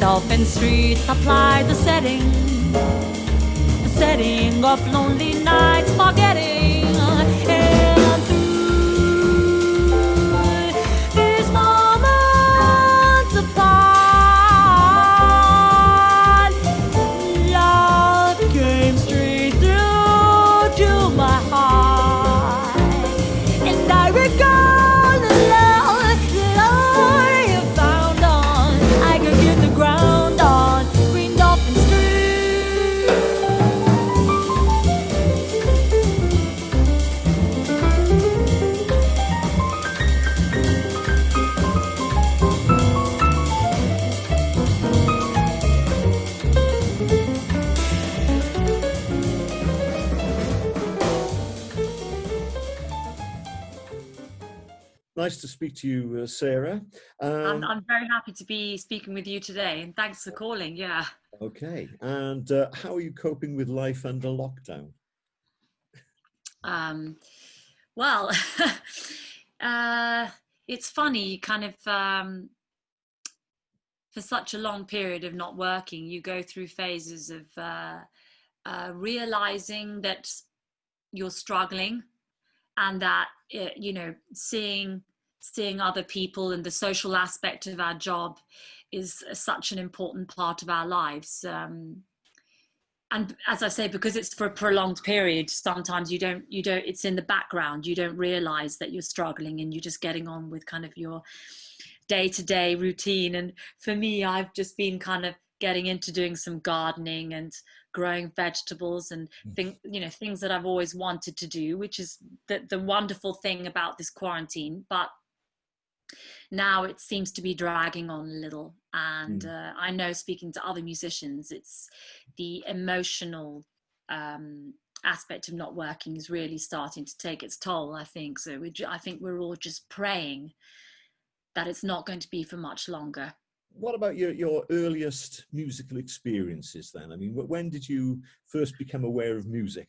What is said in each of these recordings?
Dolphin Street supplied the setting of lonely nights, forgetting. And through these moments apart, love came straight through to my heart, and I recall the love that I have found on I could get the ground on Green Dolphin Street. Nice to speak to you, Sarah. I'm very happy to be speaking with you today, and thanks for calling. Yeah. Okay, and how are you coping with life under lockdown? Well, it's funny, kind of, for such a long period of not working, you go through phases of realizing that you're struggling, and that, you know, seeing other people and the social aspect of our job is such an important part of our lives. And as I say, because it's for a prolonged period, sometimes you don't, it's in the background. You don't realize that you're struggling, and you're just getting on with kind of your day-to-day routine. And for me, I've just been kind of getting into doing some gardening and growing vegetables and things that I've always wanted to do, which is the wonderful thing about this quarantine. But now it seems to be dragging on a little, and I know, speaking to other musicians, it's the emotional aspect of not working is really starting to take its toll, I think. So I think we're all just praying that it's not going to be for much longer. What about your earliest musical experiences then? I mean, when did you first become aware of music?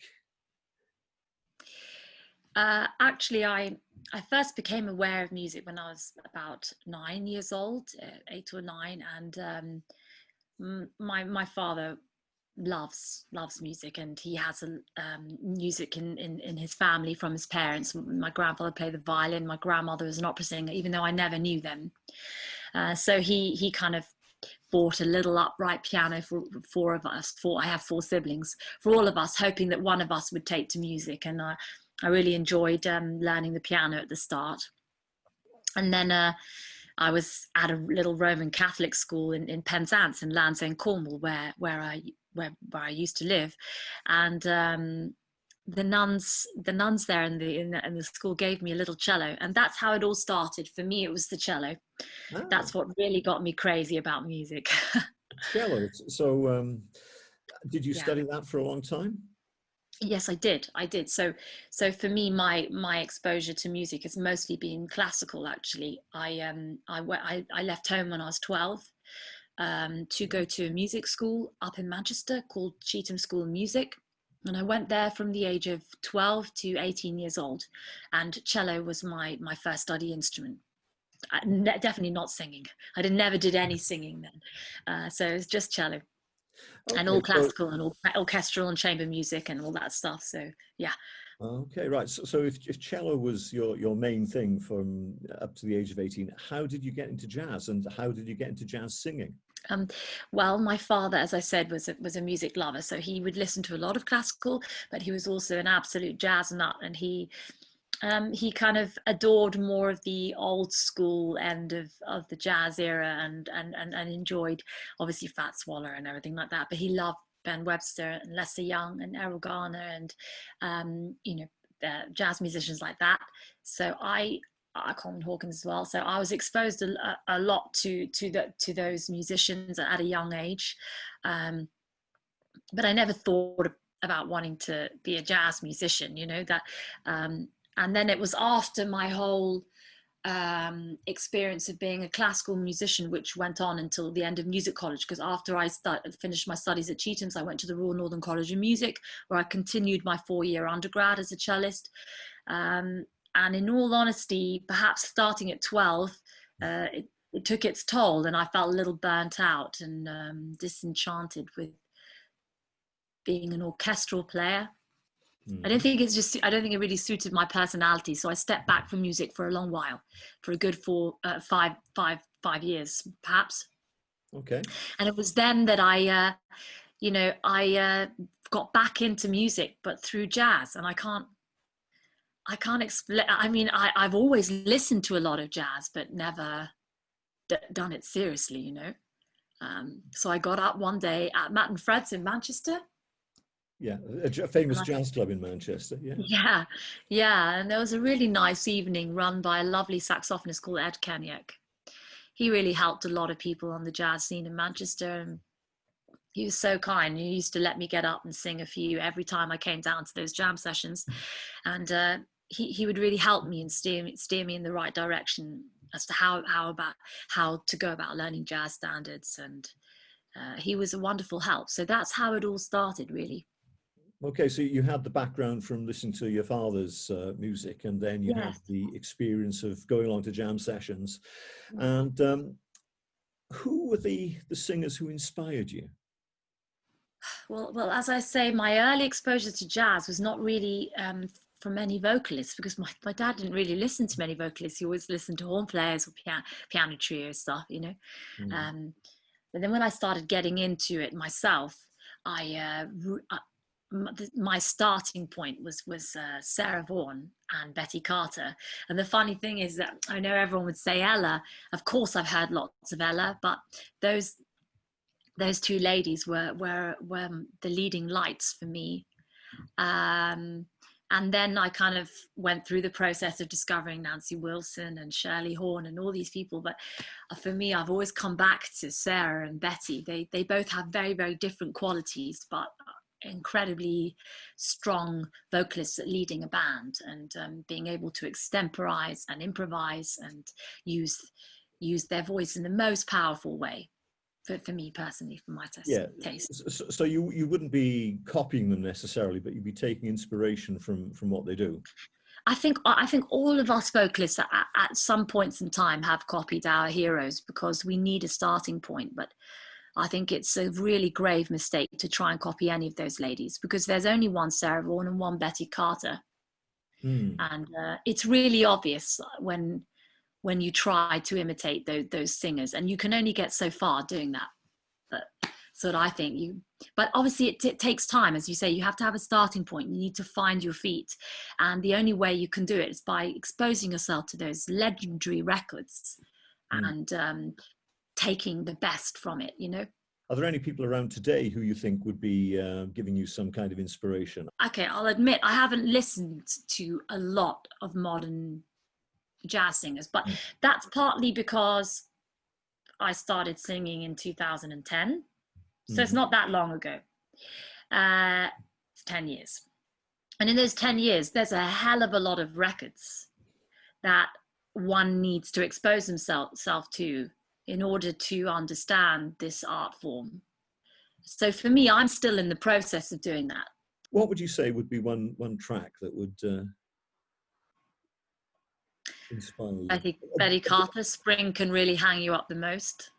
Actually, I first became aware of music when I was about 9 years old, 8 or 9, and my father loves music, and he has music in his family from his parents. My grandfather played the violin, my grandmother was an opera singer, even though I never knew them. So he kind of bought a little upright piano for four of us. I have 4 siblings, for all of us, hoping that one of us would take to music. And I really enjoyed learning the piano at the start. And then I was at a little Roman Catholic school in Penzance in Land's End, Cornwall, where I used to live, and the nuns there in the school gave me a little cello, and that's how it all started. For me, it was the cello. Oh. That's what really got me crazy about music. Cello. So, did you study that for a long time? Yes, I did. So for me, my exposure to music has mostly been classical. Actually, I left home when I was 12 to go to a music school up in Manchester called Cheetham School of Music, and I went there from the age of 12 to 18 years old. And cello was my first study instrument. Definitely not singing. I never did any singing then. So it was just cello. Okay, and all classical and all orchestral and chamber music and all that stuff. So yeah. Okay, right. So if cello was your main thing from up to the age of 18, how did you get into jazz, and how did you get into jazz singing? Well, my father, as I said, was a music lover, so he would listen to a lot of classical, but he was also an absolute jazz nut, and he kind of adored more of the old school end of the jazz era, and enjoyed obviously Fats Waller and everything like that. But he loved Ben Webster and Lester Young and Errol Garner and jazz musicians like that. So I Coleman Hawkins as well. So I was exposed a lot to those musicians at a young age, but I never thought about wanting to be a jazz musician, you know, that. And then it was after my whole experience of being a classical musician, which went on until the end of music college, because after I finished my studies at Chetham's, I went to the Royal Northern College of Music, where I continued my 4-year undergrad as a cellist. And in all honesty, perhaps starting at 12, it took its toll, and I felt a little burnt out and disenchanted with being an orchestral player. I don't think it really suited my personality. So I stepped back from music for a long while, for a good 5 years, perhaps. Okay. And it was then that I got back into music, but through jazz. And I can't explain. I mean, I've always listened to a lot of jazz, but never done it seriously, you know. So I got up one day at Matt and Fred's in Manchester. Yeah, a famous jazz club in Manchester. Yeah. And there was a really nice evening run by a lovely saxophonist called Ed Kenyuk. He really helped a lot of people on the jazz scene in Manchester, and he was so kind. He used to let me get up and sing a few every time I came down to those jam sessions, and he would really help me and steer me in the right direction as to how to go about learning jazz standards, and he was a wonderful help. So that's how it all started, really. Okay, so you had the background from listening to your father's music, and then you had the experience of going along to jam sessions. And who were the singers who inspired you? Well, as I say, my early exposure to jazz was not really from any vocalists, because my dad didn't really listen to many vocalists. He always listened to horn players or piano trio stuff, you know. But then when I started getting into it myself, my starting point was Sarah Vaughan and Betty Carter. And the funny thing is that I know everyone would say Ella. Of course, I've heard lots of Ella, but those two ladies were the leading lights for me. And then I kind of went through the process of discovering Nancy Wilson and Shirley Horn and all these people. But for me, I've always come back to Sarah and Betty. They both have very, very different qualities, but incredibly strong vocalists at leading a band, and being able to extemporize and improvise and use their voice in the most powerful way. For me personally, for my taste. So you wouldn't be copying them necessarily, but you'd be taking inspiration from what they do. I think all of us vocalists at some points in time have copied our heroes, because we need a starting point. But I think it's a really grave mistake to try and copy any of those ladies, because there's only one Sarah Vaughan and one Betty Carter. And it's really obvious when you try to imitate those singers, and you can only get so far doing that. But I think but obviously it takes time. As you say, you have to have a starting point. You need to find your feet. And the only way you can do it is by exposing yourself to those legendary records and taking the best from it, you know. Are there any people around today who you think would be giving you some kind of inspiration? Okay, I'll admit I haven't listened to a lot of modern jazz singers, but that's partly because I started singing in 2010, so it's not that long ago. It's 10 years, and in those 10 years there's a hell of a lot of records that one needs to expose himself to in order to understand this art form. So for me, I'm still in the process of doing that. What would you say would be one track that would inspire you? I think Betty Carter, Spring Can Really Hang You Up the Most.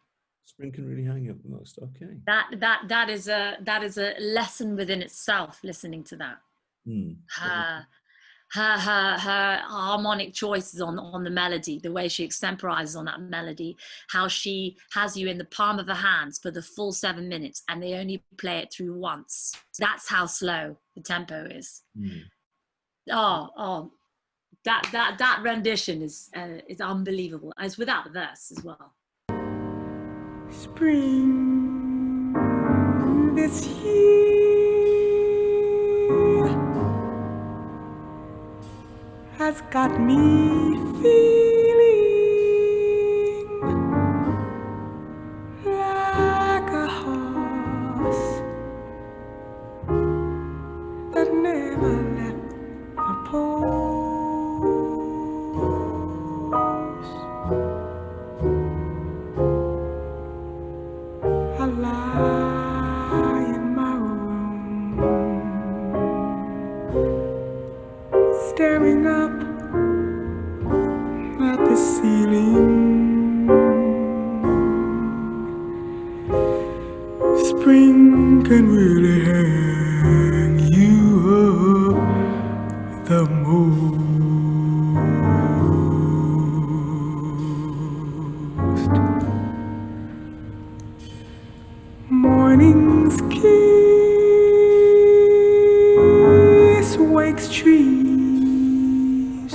Spring Can Really Hang You Up the Most. Okay. That is a lesson within itself, listening to that. Her harmonic choices on the melody, the way she extemporizes on that melody, how she has you in the palm of her hands for the full 7 minutes, and they only play it through once. That's how slow the tempo is. That rendition is unbelievable. It's without the verse as well. Spring this year has got me feeling like a horse that never left the post. I lie in my room, staring up at the ceiling. Spring can really hang you up the most. Morning's kiss wakes trees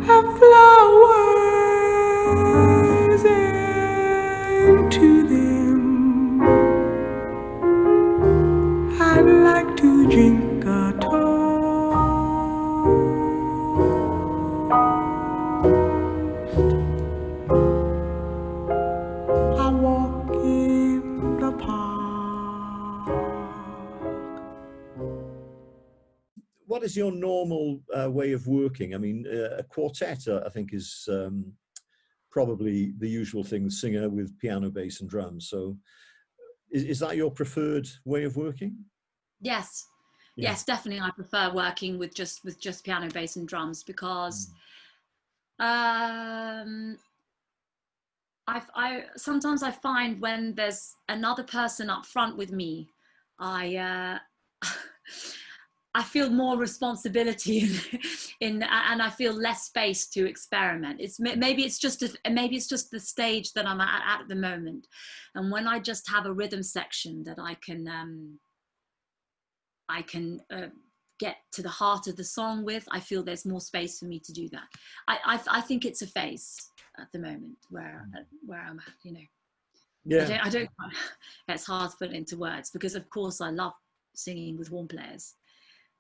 and flowers into them. I'd like to drink a toast. I walk in the park. What is your normal way of working? I mean, a quartet, I think, is probably the usual thing, singer with piano, bass and drums. So is that your preferred way of working? Yes. Yeah. Yes, definitely. I prefer working with just piano, bass and drums because I sometimes I find when there's another person up front with me, I I feel more responsibility and I feel less space to experiment. Maybe it's just the stage that I'm at the moment, and when I just have a rhythm section that I can get to the heart of the song with, I feel there's more space for me to do that. I think it's a phase at the moment where I'm at, you know. Yeah. I don't. It's hard to put it into words because, of course, I love singing with horn players,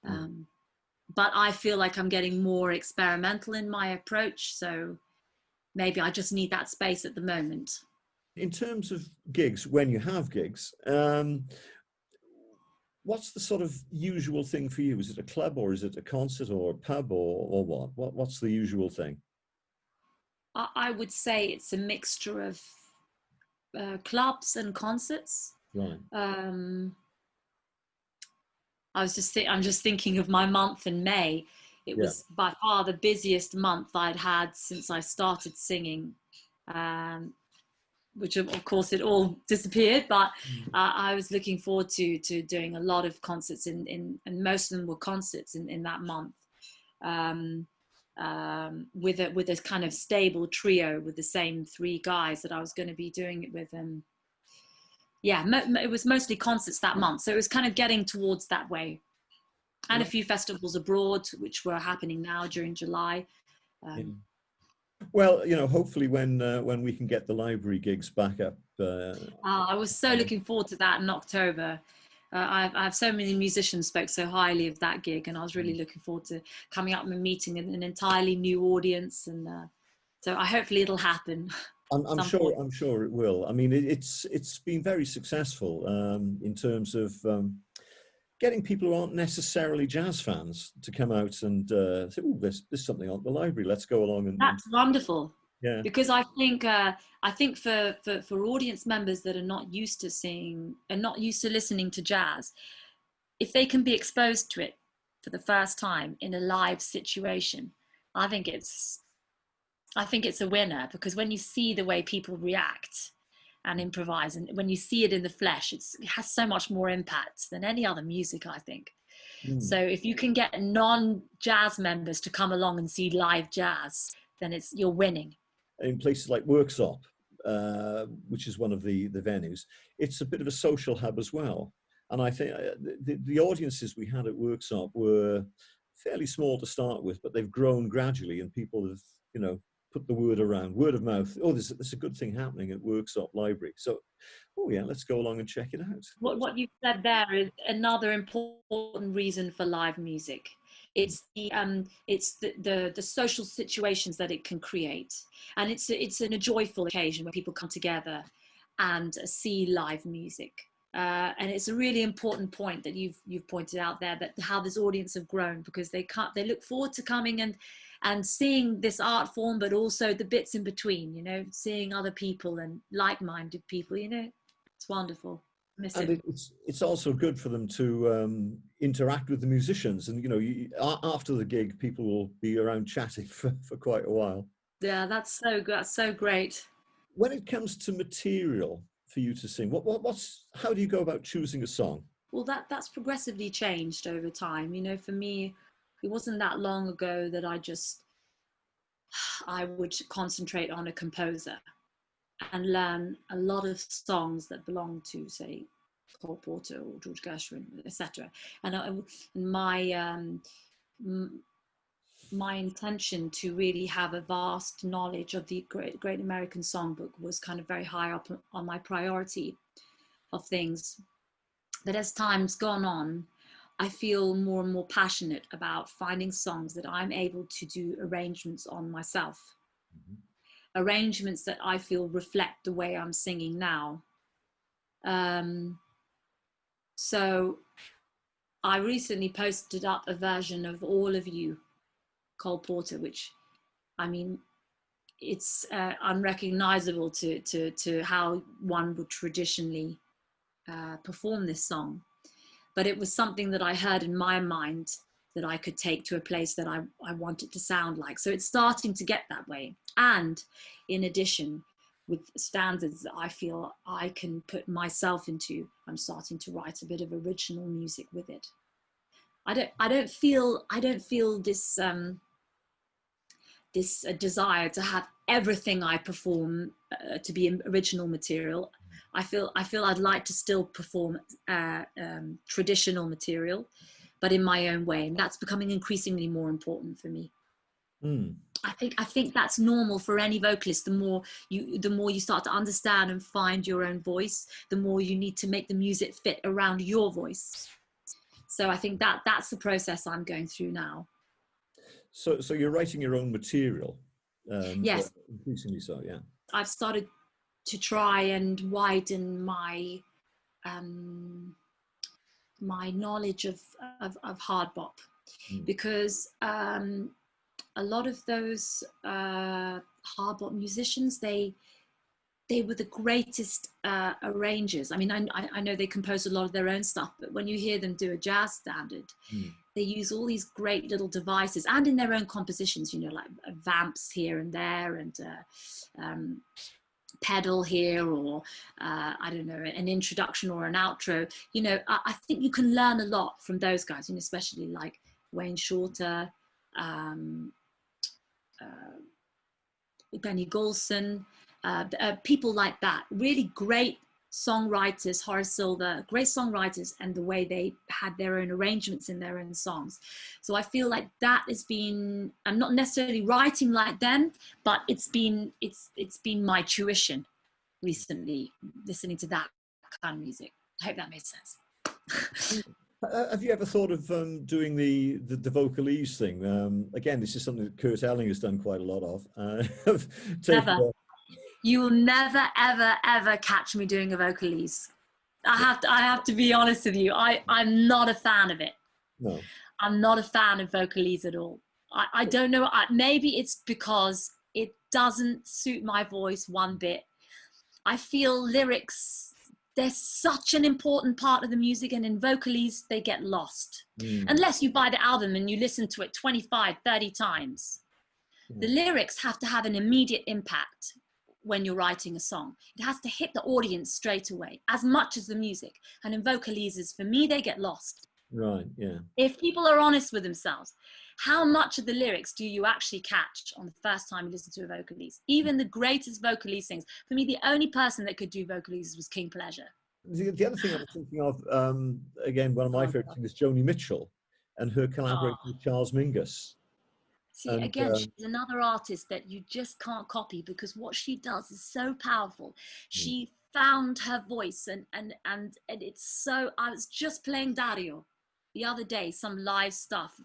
but I feel like I'm getting more experimental in my approach. So maybe I just need that space at the moment. In terms of gigs, when you have gigs, what's the sort of usual thing for you? Is it a club or is it a concert or a pub or what? What's the usual thing? I would say it's a mixture of clubs and concerts. Right. I'm just thinking of my month in May. It was by far the busiest month I'd had since I started singing, which of course it all disappeared, but I was looking forward to doing a lot of concerts and most of them were concerts in that month, with a kind of stable trio with the same three guys that I was going to be doing it with. It was mostly concerts that month, so it was kind of getting towards that way, and a few festivals abroad which were happening now during July. Well, you know, hopefully when we can get the library gigs back up. I was so looking forward to that in October. I have so many musicians spoke so highly of that gig, and I was really looking forward to coming up and meeting an entirely new audience, and so hopefully it'll happen. I'm sure it will. I mean, it's been very successful in terms of getting people who aren't necessarily jazz fans to come out and say, "Oh, there's something on the library. Let's go along." And that's wonderful. Yeah. Because I think for audience members that are not used to singing and not used to listening to jazz, if they can be exposed to it for the first time in a live situation, I think it's a winner, because when you see the way people react and improvise, and when you see it in the flesh, it has so much more impact than any other music, I think. So if you can get non-jazz members to come along and see live jazz, then you're winning. In places like Worksop, which is one of the venues, it's a bit of a social hub as well. And I think the audiences we had at Worksop were fairly small to start with, but they've grown gradually, and people have, you know, put the word around, word of mouth. Oh, there's a good thing happening at Worksop Library. So, oh yeah, let's go along and check it out. What you said there is another important reason for live music. It's the social situations that it can create, and it's a joyful occasion where people come together and see live music. And it's a really important point that you've pointed out there, that how this audience have grown, because they look forward to coming and seeing this art form, but also the bits in between, you know, seeing other people and like-minded people, you know. It's wonderful. Miss and it. It's also good for them to interact with the musicians, and you know, after the gig, people will be around chatting for quite a while. Yeah, that's so good. That's so great. When it comes to material for you to sing, how do you go about choosing a song? Well, that's progressively changed over time. You know, for me, it wasn't that long ago that I would concentrate on a composer and learn a lot of songs that belong to, say, Cole Porter or George Gershwin, etc. And my intention to really have a vast knowledge of the Great American Songbook was kind of very high up on my priority of things. But as time's gone on, I feel more and more passionate about finding songs that I'm able to do arrangements on myself. Mm-hmm. Arrangements that I feel reflect the way I'm singing now. So I recently posted up a version of All of You, Cole Porter, which, I mean, it's unrecognizable to how one would traditionally perform this song. But it was something that I heard in my mind that I could take to a place that I want it to sound like. So it's starting to get that way. And in addition, with standards that I feel I can put myself into, I'm starting to write a bit of original music with it. I don't feel this this desire to have everything I perform to be original material. I feel I'd like to still perform traditional material, but in my own way, and that's becoming increasingly more important for me. Mm. I think that's normal for any vocalist. The more you start to understand and find your own voice, the more you need to make the music fit around your voice. So I think that's the process I'm going through now. So you're writing your own material? Yes. Increasingly so, yeah. I've started to try and widen my my knowledge of hard bop, because a lot of those hard bop musicians, they were the greatest arrangers. I mean, I know they compose a lot of their own stuff, but when you hear them do a jazz standard, they use all these great little devices, and in their own compositions, you know, like vamps here and there, and pedal here, or I don't know, an introduction or an outro. You know, I think you can learn a lot from those guys, you know, especially like Wayne Shorter, Benny Golson, people like that, really great songwriters, Horace Silver, great songwriters, and the way they had their own arrangements in their own songs. So I feel like that has been, I'm not necessarily writing like them, but it's been my tuition recently, listening to that kind of music. I hope that made sense. Have you ever thought of doing the vocalese thing? Again, this is something that Kurt Elling has done quite a lot of. Never. You will never, ever, ever catch me doing a vocalese. I have to be honest with you. I'm not a fan of it. No. I'm not a fan of vocalese at all. I don't know. Maybe it's because it doesn't suit my voice one bit. I feel lyrics, they're such an important part of the music, and in vocalese, they get lost. Unless you buy the album and you listen to it 25, 30 times. The lyrics have to have an immediate impact when you're writing a song. It has to hit the audience straight away, as much as the music. And in vocaleses, for me, they get lost. Right, yeah. If people are honest with themselves, how much of the lyrics do you actually catch on the first time you listen to a vocalese? Even the greatest vocalese sings. For me, the only person that could do vocaleses was King Pleasure. The other thing I was thinking of, again, one of my favorites is Joni Mitchell and her collaboration with Charles Mingus. See, again, she's another artist that you just can't copy, because what she does is so powerful. She found her voice, and it's so, I was just playing Dario the other day, some live stuff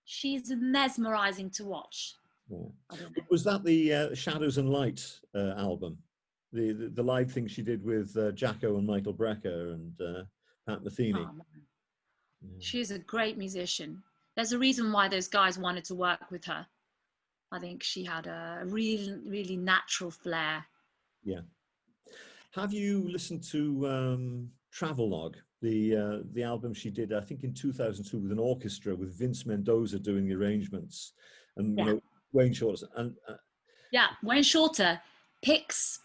She's mesmerizing to watch. Yeah. Was that the Shadows and Light album? The live thing she did with Jacko and Michael Brecker and Pat Metheny? Oh, she's a great musician. There's a reason why those guys wanted to work with her. I think she had a really, really natural flair. Yeah. Have you listened to Travelogue, the album she did, I think in 2002, with an orchestra with Vince Mendoza doing the arrangements, and you know, Wayne Shorter and Wayne Shorter picks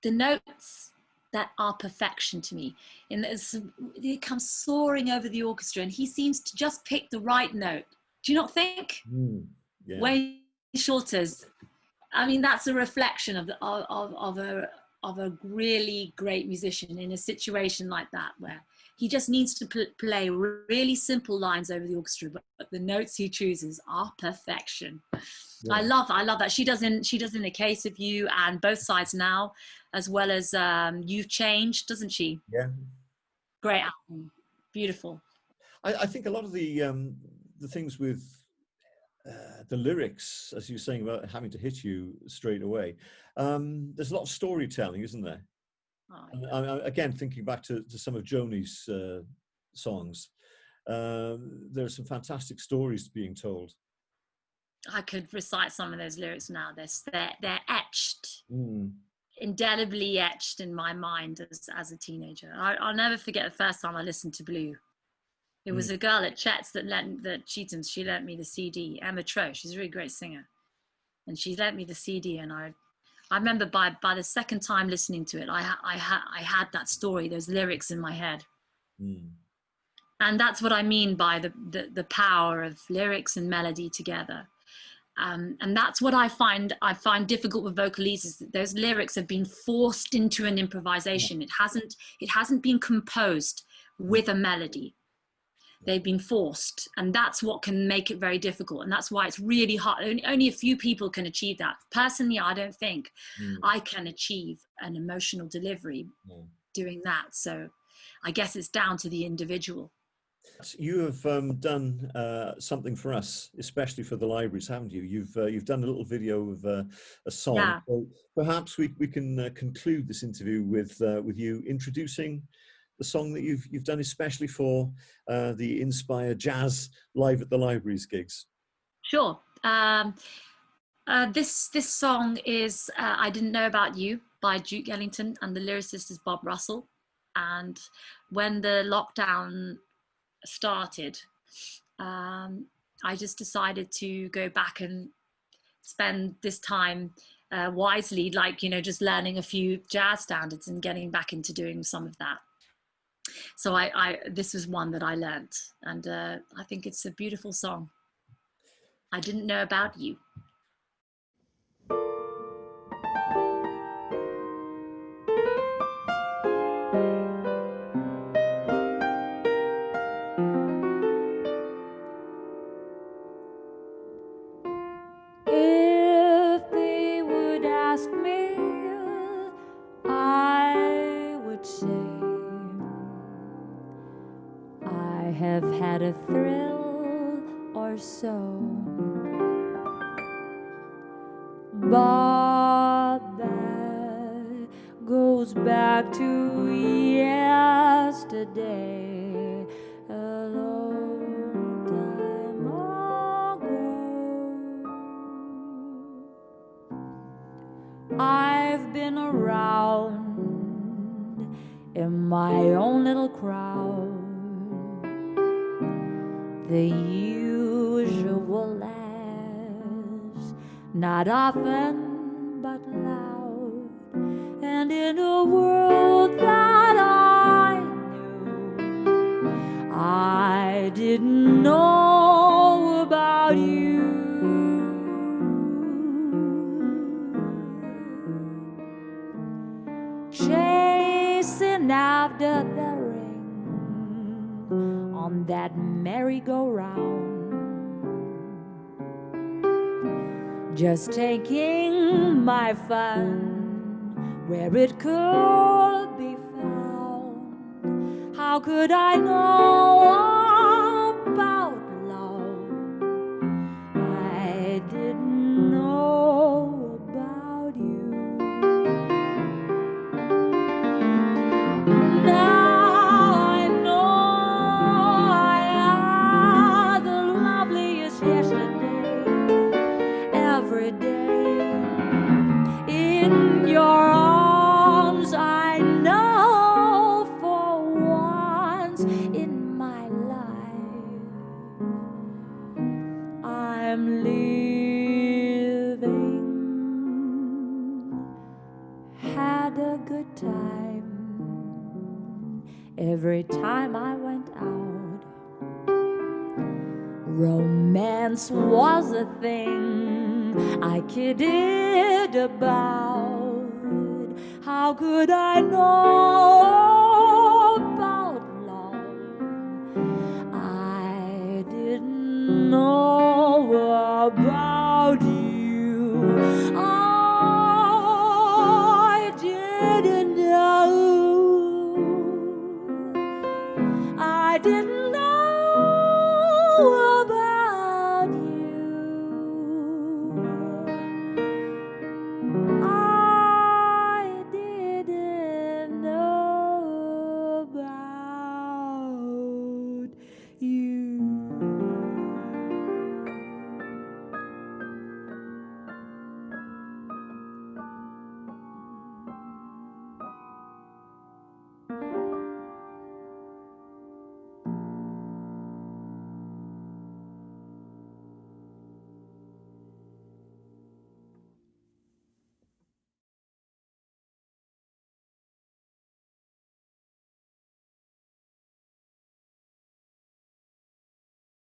the notes that are perfection to me. And it comes soaring over the orchestra, and he seems to just pick the right note. Do you not think? Yeah. Wayne Shorter's, I mean, that's a reflection of a really great musician in a situation like that, where he just needs to play really simple lines over the orchestra, but the notes he chooses are perfection. Yeah. I love that. She does in A Case of You and Both Sides Now, as well as You've Changed, doesn't she? Yeah. Great album, beautiful. I think a lot of the things with the lyrics, as you're saying about having to hit you straight away, there's a lot of storytelling, isn't there? Oh, yeah. Again, thinking back to some of Joni's songs, there's some fantastic stories being told. I could recite some of those lyrics now. They're etched, indelibly etched in my mind as a teenager. I'll never forget the first time I listened to Blue. It was a girl at Chet's that Cheatham's. She lent me the CD. Emma Troe, she's a really great singer, and she lent me the CD. And I remember by the second time listening to it, I had that story, those lyrics in my head. And that's what I mean by the power of lyrics and melody together. And that's what I find difficult with vocalese, is that those lyrics have been forced into an improvisation. It hasn't been composed with a melody. They've been forced, and that's what can make it very difficult. And that's why it's really hard. Only a few people can achieve that. Personally, I don't think I can achieve an emotional delivery doing that. So I guess it's down to the individual. You have done something for us, especially for the libraries, haven't you? You've done a little video of a song. Yeah. So perhaps we can conclude this interview with you introducing the song that you've done especially for the Inspire Jazz Live at the Libraries gigs. Sure. This song is I Didn't Know About You by Duke Ellington, and the lyricist is Bob Russell. And when the lockdown started, I just decided to go back and spend this time wisely, like, just learning a few jazz standards and getting back into doing some of that. So this was one that I learnt, and I think it's a beautiful song. I Didn't Know About You. If they would ask me, I would say I have had a thrill or so, but that goes back to yesterday, a long time ago. I've been around in my own little crowd, the usual laughs, not often but loud, and in a world that I knew I didn't know about you. Chasing after the ring on that merry-go-round, just taking my fun where it could be found. How could I know about I'm living. Had a good time every time I went out. Romance was a thing I kidded about. How could I know about love? I didn't know about you.